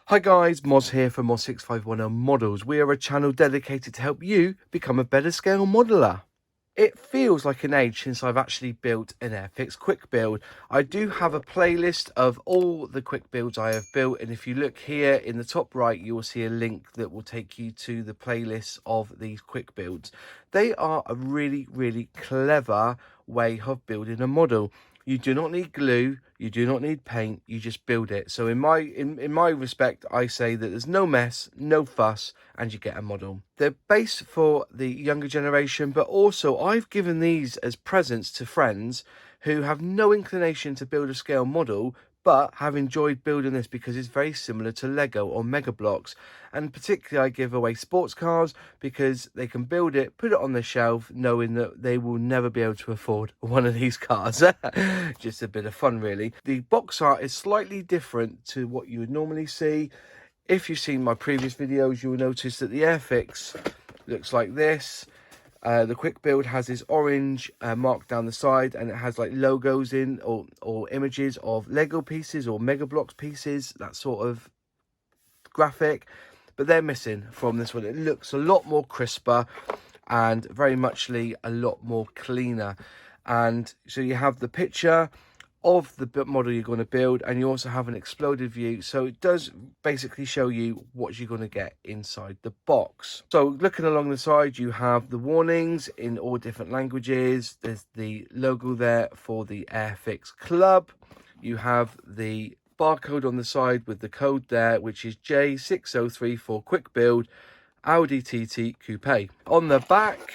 Hi guys, Moz here from Moz6510 Models. We are a channel dedicated to help you become a better scale modeler. It feels like an age since I've actually built an Airfix QuickBuild. I do have a playlist of all the quick builds I have built, and if you look here in the top right, you will see a link that will take you to the playlist of these quick builds. They are a really clever way of building a model. You do not need glue, you do not need paint, you just build it. So in my respect, I say that there's no mess, no fuss, and you get a model. They're based for the younger generation, but also I've given these as presents to friends who have no inclination to build a scale model, but have enjoyed building this because it's very similar to Lego or Mega Bloks. And particularly I give away sports cars because they can build it, put it on the shelf, knowing that they will never be able to afford one of these cars. Just a bit of fun, really. The box art is slightly different to what you would normally see. If you've seen my previous videos, you will notice that the Airfix looks like this. The quick build has this orange mark down the side, and it has like logos in or images of Lego pieces or Mega Bloks pieces, that sort of graphic, but they're missing from this one. It looks a lot more crisper and very muchly a lot more cleaner. And so you have the picture of the model you're going to build, and you also have an exploded view, so it does basically show you what you're going to get inside the box. So looking along the side, you have the warnings in all different languages. There's the logo there for the Airfix Club. You have the barcode on the side with the code there, which is J6034 QuickBuild Audi TT Coupe. On the back,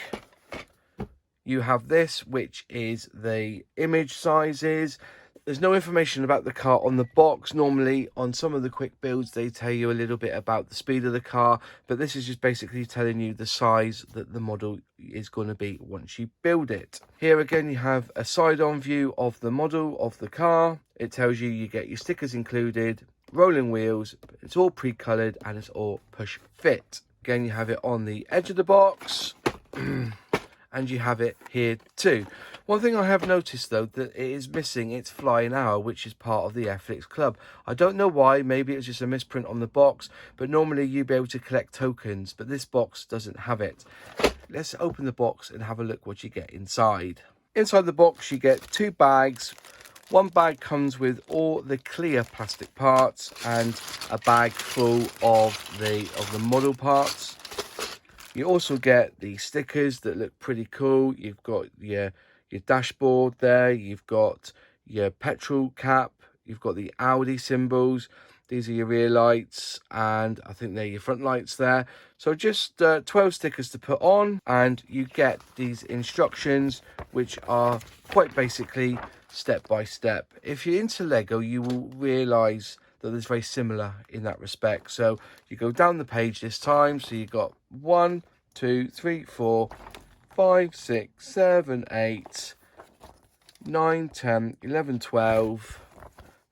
you have this, which is the image sizes. There's no information about the car on the box. Normally on some of the quick builds they tell you a little bit about the speed of the car, but this is just basically telling you the size that the model is going to be once you build it. Here again you have a side-on view of the model of the car. It tells you get your stickers included, rolling wheels, it's all pre-coloured, and it's all push fit. Again, you have it on the edge of the box. And you have it here too. One thing I have noticed though, that it is missing its flying hour, which is part of the Airfix Club. I don't know why, maybe it's just a misprint on the box, but normally you'd be able to collect tokens, but this box doesn't have it. Let's open the box and have a look what you get inside. Inside the box you get two bags. One bag comes with all the clear plastic parts and a bag full of the model parts. You also get the stickers that look pretty cool. You've got your dashboard there. You've got your petrol cap. You've got the Audi symbols. These are your rear lights, and I think they're your front lights there. So just 12 stickers to put on, and you get these instructions, which are quite basically step by step. If you're into Lego, you will realise that it's very similar in that respect. So you go down the page this time, so you got 1, 2, 3, 4, 5, 6, 7, 8, 9, 10, 11, 12,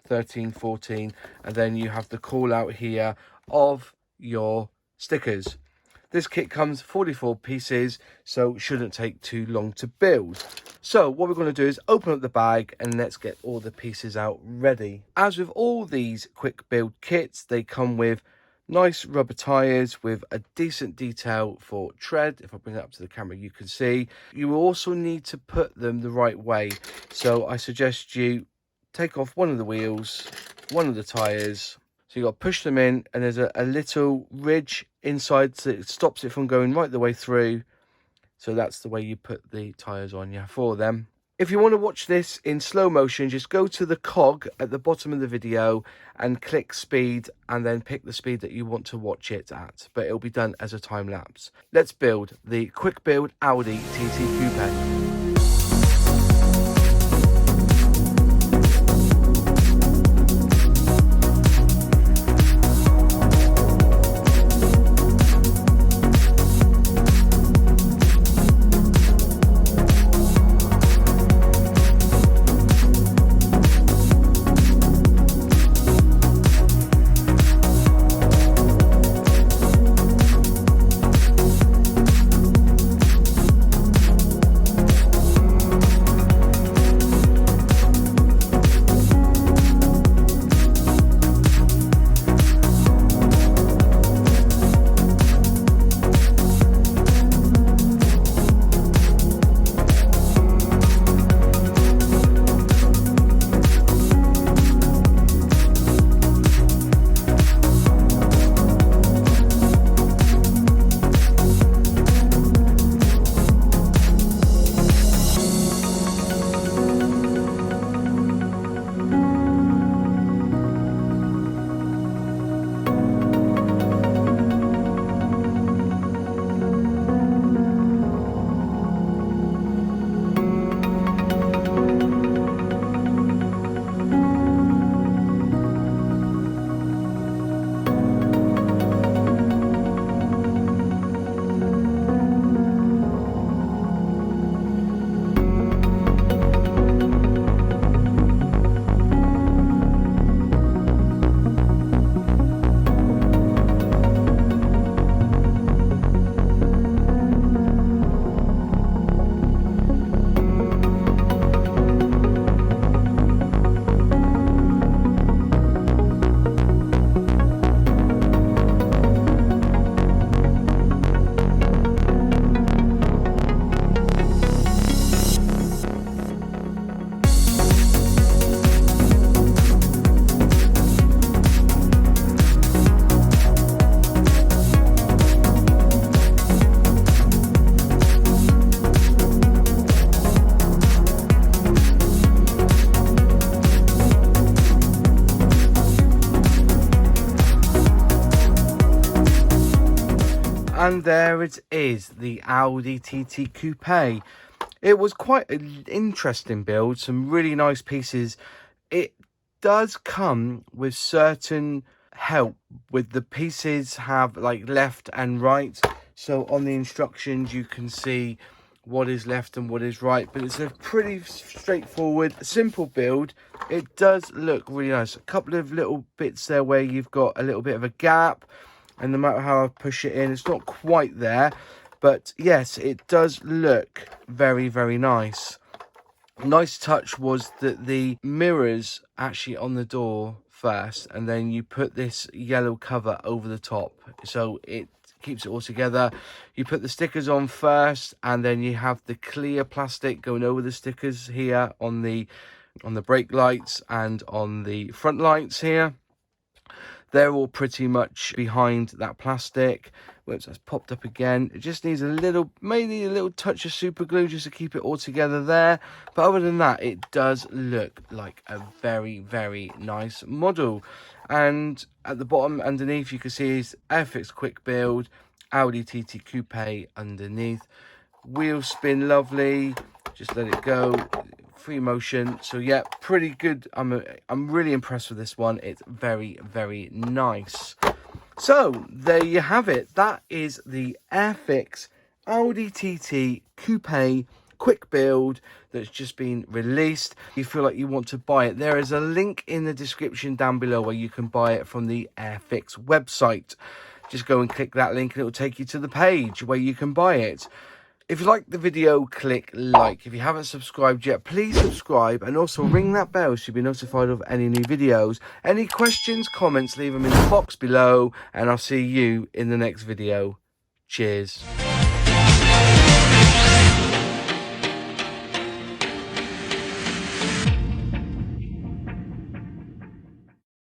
13, 14, and then you have the call out here of your stickers. This kit comes 44 pieces, so it shouldn't take too long to build. So what we're going to do is open up the bag and let's get all the pieces out ready. As with all these quick build kits, they come with nice rubber tyres with a decent detail for tread. If I bring it up to the camera, you can see. You will also need to put them the right way. So I suggest you take off one of the wheels, one of the tyres. So you've got to push them in, and there's a little ridge inside, so it stops it from going right the way through. So that's the way you put the tyres on, for them. If you want to watch this in slow motion, just go to the cog at the bottom of the video and click speed, and then pick the speed that you want to watch it at. But it'll be done as a time lapse. Let's build the QuickBuild Audi TT Coupe. And there it is, the Audi TT Coupe. It was quite an interesting build, some really nice pieces. It does come with certain help with the pieces have like left and right. So on the instructions you can see what is left and what is right, but it's a pretty straightforward, simple build. It does look really nice. A couple of little bits there where you've got a little bit of a gap, and no matter how I push it in, it's not quite there. But yes, it does look very, very nice. Nice touch was that the mirrors actually on the door first, and then you put this yellow cover over the top, so it keeps it all together. You put the stickers on first, and then you have the clear plastic going over the stickers here on the brake lights and on the front lights here. They're all pretty much behind that plastic. Whoops, that's popped up again. It just needs maybe a little touch of super glue just to keep it all together there. But other than that, it does look like a very, very nice model. And at the bottom underneath, you can see is Airfix QuickBuild Audi TT Coupe underneath. Wheels spin lovely. Just let it go. Free motion. So yeah, pretty good. I'm really impressed with this one. It's very, very nice. So there you have it. That is the Airfix Audi TT Coupe Quick Build that's just been released. If you feel like you want to buy it, there is a link in the description down below where you can buy it from the Airfix website. Just go and click that link and it will take you to the page where you can buy it. If you liked the video, click like. If you haven't subscribed yet, please subscribe and also ring that bell so you'll be notified of any new videos. Any questions, comments, leave them in the box below, and I'll see you in the next video. Cheers.